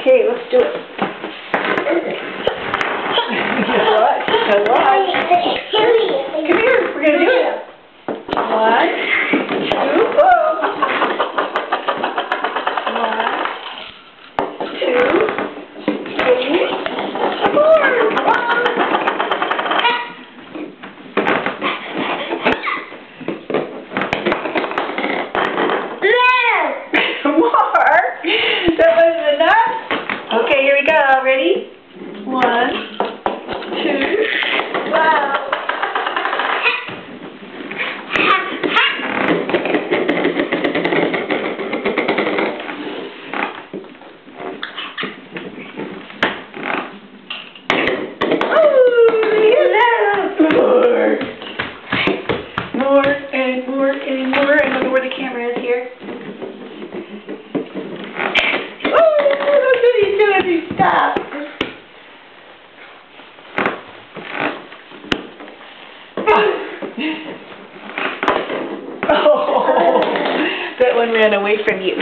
Okay, let's do it. Watch. Now watch. Come here. We're going to do it. 1, 2, whoa. 1, 2, 3, 4. More. That wasn't enough. Okay, here we go. Ready? 1, 2. Wow. More and more and more. I don't know where the camera is here. Look what he's doing. He stopped. Oh, that one ran away from you.